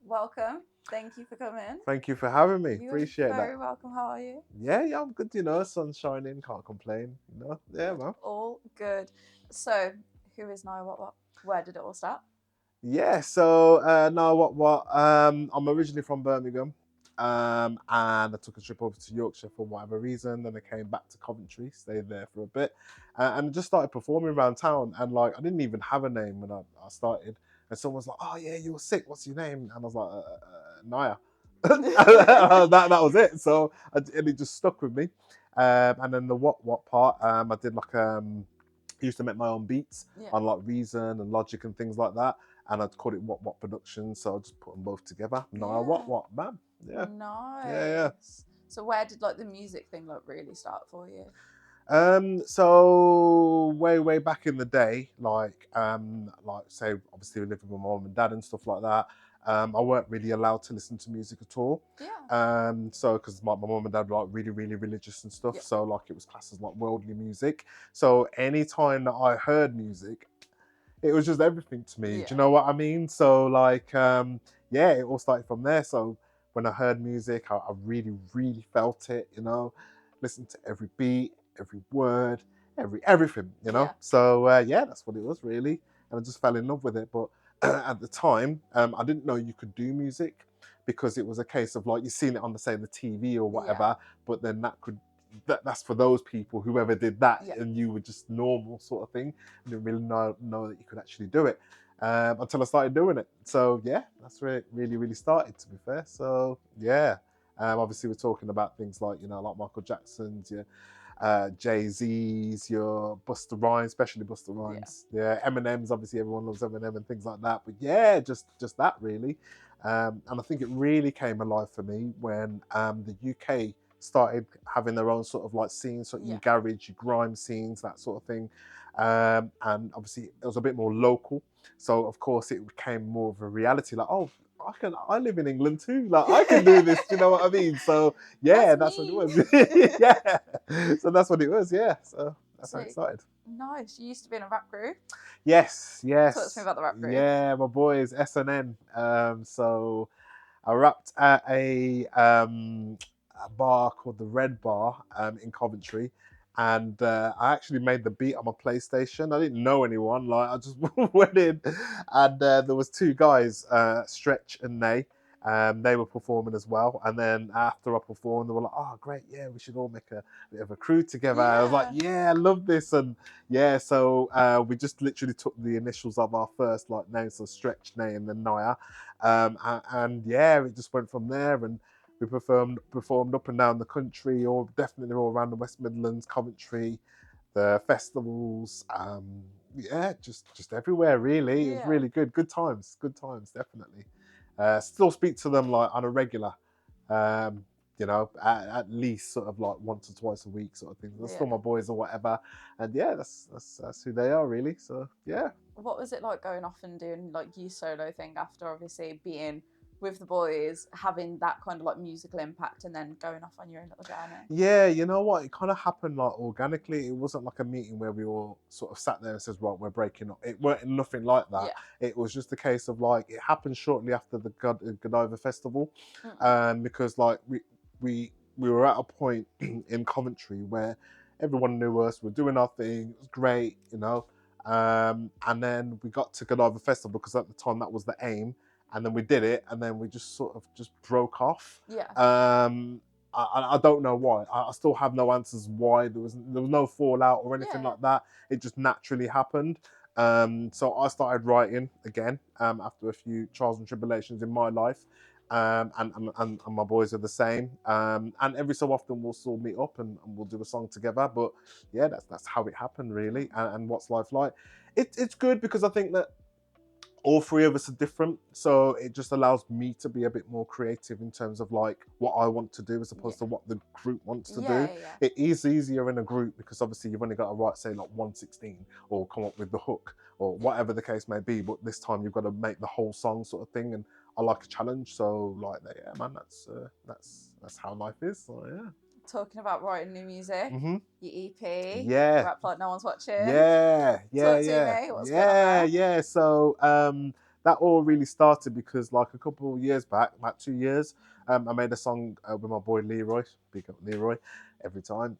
welcome. Thank you for coming. Thank you for having me. You're Appreciate very that. welcome. How are you? Yeah, I'm good. Sun's shining. Can't complain. Yeah, man. All good. So, who is Nia Wot Wot? Where did it all start? Yeah. So Nia Wot Wot. I'm originally from Birmingham, and I took a trip over to Yorkshire for whatever reason. Then I came back to Coventry, stayed there for a bit, and just started performing around town. And like, I didn't even have a name when I started. And someone was like, "Oh yeah, you were sick. What's your name?" And I was like, "Nia." that was it. So and it just stuck with me. And then the what part, I did like used to make my own beats on like Reason and Logic and things like that. And I'd call it What Production. So I just put them both together. Nia What, man. Yeah. Nice. Yeah. So where did like the music thing like really start for you? So way back in the day, like say obviously living with my mom and dad and stuff like that. I weren't really allowed to listen to music at all. Yeah. So because my mom and dad were like really religious and stuff, Yeah. so like it was classed as like worldly music. So any time that I heard music, it was just everything to me. Yeah. Do you know what I mean? So like yeah, it all started from there. So when I heard music, I really felt it. Listened to every beat, every word, everything. Yeah. So yeah, that's what it was really, and I just fell in love with it. But at the time, I didn't know you could do music because it was a case of like you seen it on the TV or whatever, but then that's for those people, whoever did that, and you were just normal sort of thing. I didn't really know that you could actually do it until I started doing it. So yeah, that's where it really started, to be fair. So yeah, obviously we're talking about things like like Michael Jackson's, Jay-Z's, your Busta Rhymes, especially Busta Rhymes. Yeah, Eminem's, obviously everyone loves Eminem and things like that. But yeah, just that really. And I think it really came alive for me when the UK started having their own sort of like scenes, so your garage, your grime scenes, that sort of thing. And obviously it was a bit more local. So of course it became more of a reality, like, oh, I live in England too. Like I can do this, you know what I mean? So yeah, that's what it was. Yeah. So that's what it was, yeah. So that's how it started. Nice. You used to be in a rap group? Yes. Talk to me about the rap group. Yeah, my boys, SNN. So I rapped at a bar called the Red Bar in Coventry. And I actually made the beat on my PlayStation. I didn't know anyone. Like I just went in, and there was two guys, Stretch and Nay. They were performing as well. And then after I performed, they were like, "Oh, great! Yeah, we should all make a bit of a crew together." I was like, "Yeah, I love this." And yeah, so we just literally took the initials of our first like names, so Stretch, Nay, and then Nia. And yeah, it just went from there. And we performed up and down the country, or definitely all around the West Midlands, Coventry, the festivals. Yeah, just everywhere really. It was really good times, definitely. Still speak to them like on a regular, at least sort of like once or twice a week sort of thing. They're still my boys or whatever, and yeah, that's who they are really. So yeah. What was it like going off and doing like your solo thing after obviously being with the boys, having that kind of like musical impact, and then going off on your own little journey? Yeah, you know what? It kind of happened like organically. It wasn't like a meeting where we all sort of sat there and says, "Right, we're breaking up." It weren't nothing like that. It was just a case of like it happened shortly after the Godiva Festival, because like we were at a point in Coventry where everyone knew us. We're doing our thing. It was great, and then we got to Godiva Festival because at the time that was the aim. And then we did it, and then we just sort of just broke off. I don't know why. I still have no answers why. There was no fallout or anything like that. It just naturally happened. So I started writing again after a few trials and tribulations in my life, and my boys are the same. And every so often we'll still meet up and we'll do a song together. But yeah, that's how it happened really. And what's life like? It's good because I think that all three of us are different, so it just allows me to be a bit more creative in terms of like what I want to do as opposed to what the group wants to do. It is easier in a group because obviously you've only got to write, say, like 116 or come up with the hook or whatever the case may be, but this time you've got to make the whole song sort of thing, and I like a challenge. So like, yeah, man, that's how life is. So yeah. Talking about writing new music, your EP, Rap Like No One's Watching. Yeah. Talk to me. What's going on there? So that all really started because like a couple of years back, about 2 years, I made a song with my boy Leroy, big up Leroy, every time,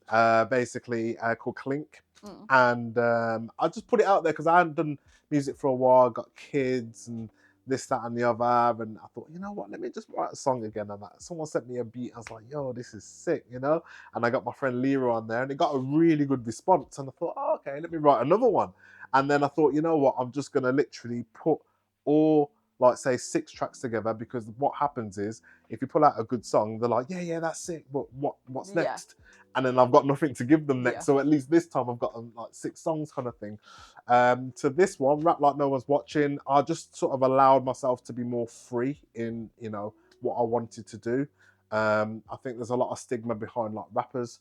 basically called Clink. And I just put it out there because I hadn't done music for a while, got kids and this, that, and the other. And I thought, you know what, let me just write a song again. And someone sent me a beat. I was like, yo, this is sick, you know? And I got my friend Leroy on there and it got a really good response. And I thought, oh, okay, let me write another one. And then I thought, you know what, I'm just going to literally put all, like, say 6 tracks together, because what happens is if you pull out a good song, they're like, yeah, that's sick, but what's next? And then I've got nothing to give them next. So at least this time I've got like 6 songs kind of thing. To this one, Rap Like No One's Watching, I just sort of allowed myself to be more free in, you know, what I wanted to do. I think there's a lot of stigma behind like rappers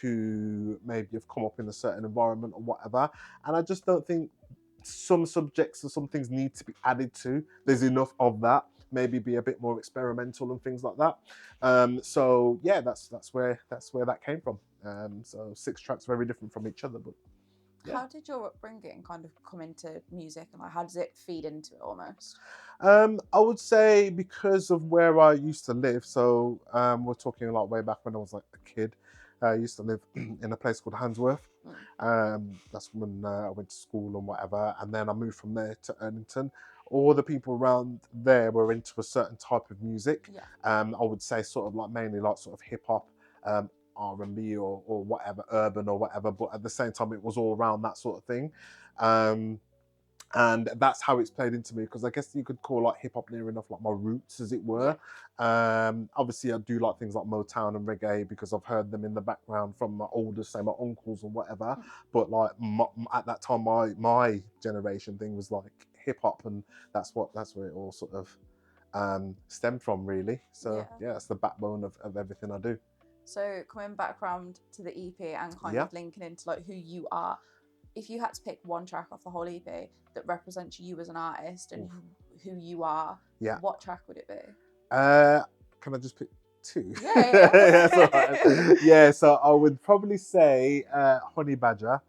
who maybe have come up in a certain environment or whatever. And I just don't think some subjects or some things need to be added to. There's enough of that. Maybe be a bit more experimental and things like that. So yeah, that's where that came from. So 6 tracks, very different from each other, but yeah. How did your upbringing kind of come into music, and like how does it feed into it almost? I would say because of where I used to live. So we're talking like way back when I was like a kid. I used to live in a place called Handsworth. That's when I went to school and whatever. And then I moved from there to Ernington. All the people around there were into a certain type of music. I would say sort of like mainly like sort of hip hop, R&B or whatever, urban or whatever. But at the same time, it was all around that sort of thing. And that's how it's played into me, because I guess you could call like hip hop near enough like my roots, as it were. Obviously, I do like things like Motown and reggae because I've heard them in the background from my oldest, say my uncles or whatever. But like at that time, my generation thing was like hip hop, and that's where it all sort of stemmed from, really. So yeah, that's the backbone of everything I do. So coming back around to the EP and kind of linking into like who you are. If you had to pick one track off the whole EP that represents you as an artist and who you are, what track would it be? Can I just pick 2? So I would probably say Honey Badger.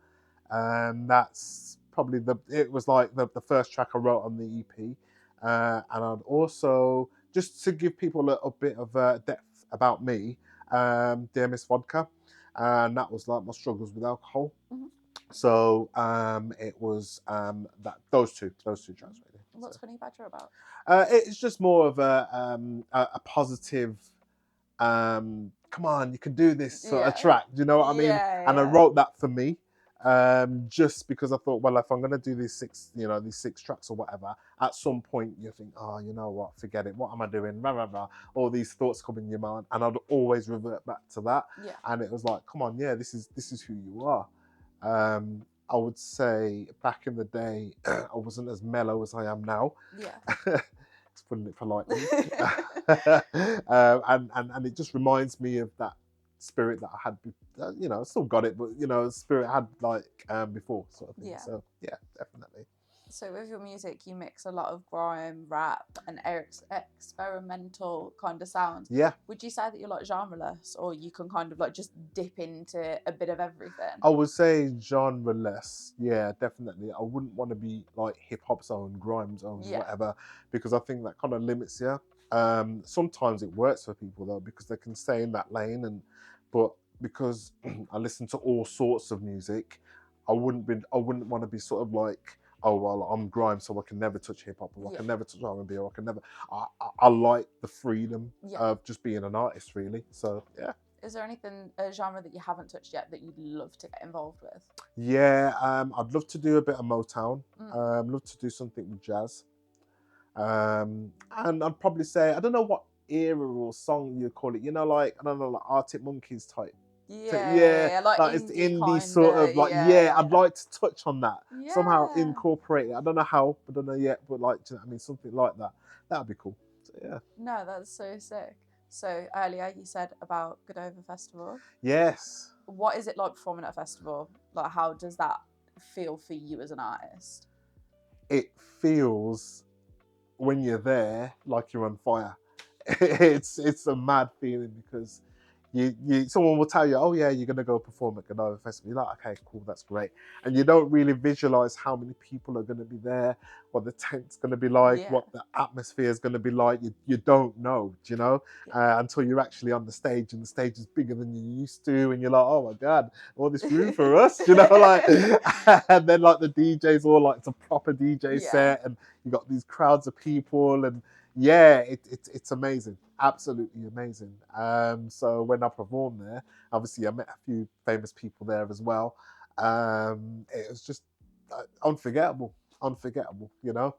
That's probably it was like the first track I wrote on the EP. And I'd also, just to give people a little bit of depth about me, Dear Miss Vodka. And that was like my struggles with alcohol. So it was those two tracks really. What's Honey Badger about? It's just more of a positive, come on, you can do this sort of track. Do you know what I mean? And I wrote that for me, just because I thought, well, if I'm gonna do these 6 tracks or whatever, at some point you think, oh, you know what, forget it. What am I doing? Blah, blah, blah. All these thoughts come in your mind, and I'd always revert back to that. And it was like, come on, this is who you are. I would say back in the day, I wasn't as mellow as I am now. Just putting it politely. And it just reminds me of that spirit that I had, I still got it, but spirit I had like before, sort of thing. So yeah, definitely. So with your music, you mix a lot of grime, rap, and experimental kind of sounds. Would you say that you're like genreless, or you can kind of like just dip into a bit of everything? I would say genreless. Yeah, definitely. I wouldn't want to be like hip hop zone, grime zone, whatever, because I think that kind of limits you. Sometimes it works for people though, because they can stay in that lane, but because I listen to all sorts of music, I wouldn't want to be sort of like, oh well, I'm grime, so I can never touch hip hop, or I can never touch R&B, or I can never. I like the freedom of just being an artist, really. So yeah. Is there a genre that you haven't touched yet that you'd love to get involved with? Yeah, I'd love to do a bit of Motown. Love to do something with jazz. And I'd probably say, I don't know what era or song you call it. Like, I don't know, like Arctic Monkeys type. Like it's indie sort of like I'd like to touch on that, somehow incorporate it. I don't know how, I don't know yet, but like, do you know what I mean, something like that. That'd be cool. So yeah. No, that's so sick. So earlier you said about Godiva Festival. Yes. What is it like performing at a festival? Like, how does that feel for you as an artist? It feels, when you're there, like you're on fire. It's a mad feeling, because someone will tell you, oh yeah, you're gonna go perform at Godiva Festival. You're like, okay, cool, that's great. And you don't really visualize how many people are gonna be there, what the tent's gonna be like, what the atmosphere is gonna be like. You don't know, do you know, until you're actually on the stage, and the stage is bigger than you used to, and you're like, oh my god, all this room for us, you know, like. And then like the DJs all like, it's a proper DJ set, and you got these crowds of people, and it's amazing, absolutely amazing. So when I performed there, obviously I met a few famous people there as well. It was just unforgettable, you know.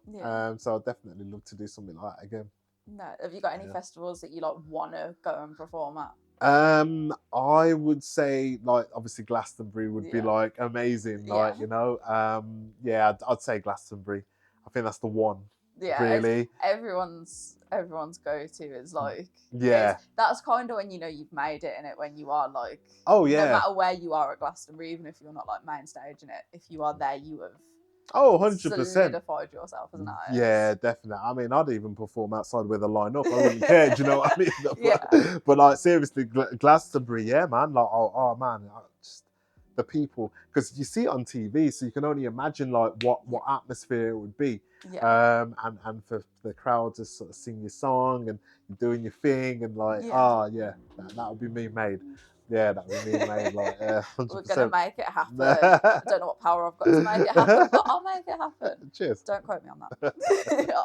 So I'd definitely love to do something like that again. No, have you got any festivals that you like want to go and perform at? I would say like obviously Glastonbury would be like amazing, like you know. I'd say Glastonbury. I think that's the one. Really, everyone's go-to is like that's kind of when you know you've made it in it, when you are like, no matter where you are at Glastonbury, even if you're not like main stage in it, if you are there, you have 100% solidified yourself as an artist. Yeah, definitely. I mean, I'd even perform outside with a line up. I wouldn't care, do you know what I mean? But like seriously, Glastonbury, man, like oh man, just the people, because you see it on TV, so you can only imagine like what atmosphere it would be. And for the crowd to sort of sing your song and doing your thing, and like that would be me made. Yeah, that would be me made. Like 100%. We're gonna make it happen. I don't know what power I've got to make it happen, but I'll make it happen. Cheers. Don't quote me on that.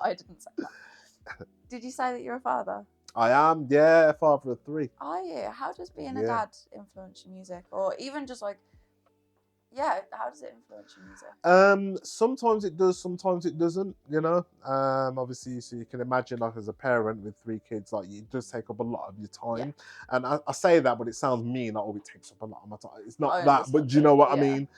I didn't say that. Did you say that you're a father? I am, yeah, a father of 3. Are you? How does being a dad influence your music, or even just like? Yeah, how does it influence your music? Sometimes it does, sometimes it doesn't, you know. Obviously, so you can imagine, like, as a parent with 3 kids, like, it does take up a lot of your time. And I say that, but it sounds mean, like, oh, it takes up a lot of my time. It's not that, but do you know what I mean?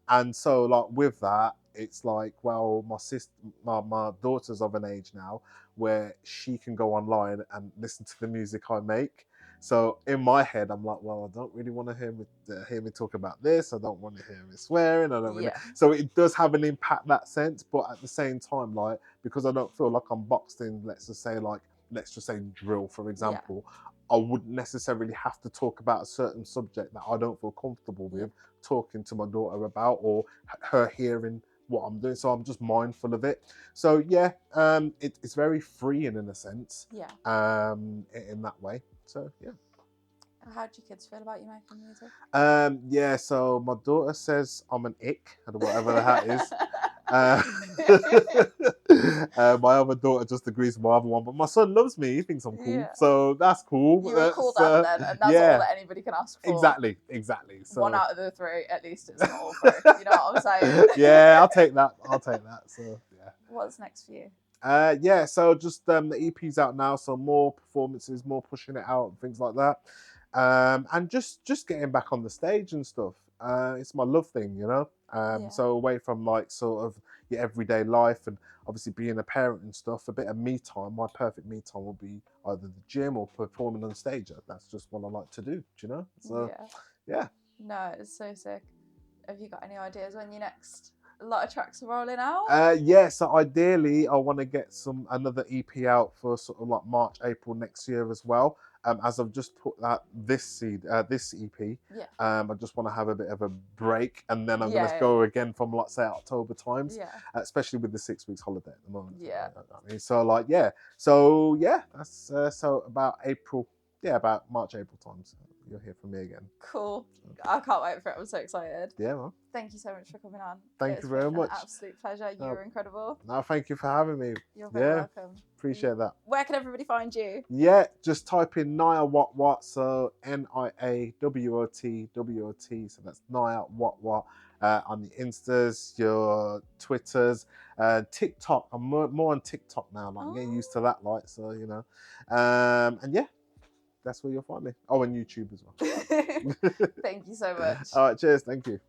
And so, like, with that, it's like, well, my daughter's of an age now where she can go online and listen to the music I make. So in my head, I'm like, well, I don't really want to hear me talk about this. I don't want to hear me swearing. I don't really. So it does have an impact that sense, but at the same time, like, because I don't feel like I'm boxed in, let's just say drill, for example, I wouldn't necessarily have to talk about a certain subject that I don't feel comfortable with talking to my daughter about, or her hearing what I'm doing. So I'm just mindful of it. So it's very freeing in a sense. In that way. So how do your kids feel about you making music? So my daughter says I'm an ick, or whatever that is. My other daughter just agrees with my other one, but my son loves me. He thinks I'm cool, so that's cool. You're a cool dad then, and that's all that anybody can ask for. Exactly. So 1 out of the 3, at least it's not all 3. You know what I'm saying? Yeah, I'll take that. So What's next for you? So just the EP's out now, so more performances, more pushing it out, and things like that. And just getting back on the stage and stuff. It's my love thing, you know. So away from like sort of your everyday life and obviously being a parent and stuff, a bit of me time. My perfect me time will be either the gym or performing on stage. That's just what I like to do, you know. So no, it's so sick. Have you got any ideas when your next lot of tracks are rolling out? So ideally I want to get another EP out for sort of like March, April next year as well. As I've just put that this EP, I just want to have a bit of a break, and then I'm going to go again from, like, say, October times, especially with the 6 weeks holiday at the moment. I mean, so like that's so about April, about March, April times. You'll hear from me again. Cool. I can't wait for it. I'm so excited. Yeah, man. Thank you so much for coming on. Thank you very much. An absolute pleasure. You were incredible. No, thank you for having me. You're very welcome. Appreciate that. Where can everybody find you? Just type in Nia Wot Wot, so NiaWotWot. So that's Nia Wot Wot on the Instas, your Twitters, TikTok. I'm more on TikTok now. Like, I'm getting used to that, like, so you know. And that's where you'll find me. Oh, and YouTube as well. Thank you so much. All right, cheers. Thank you.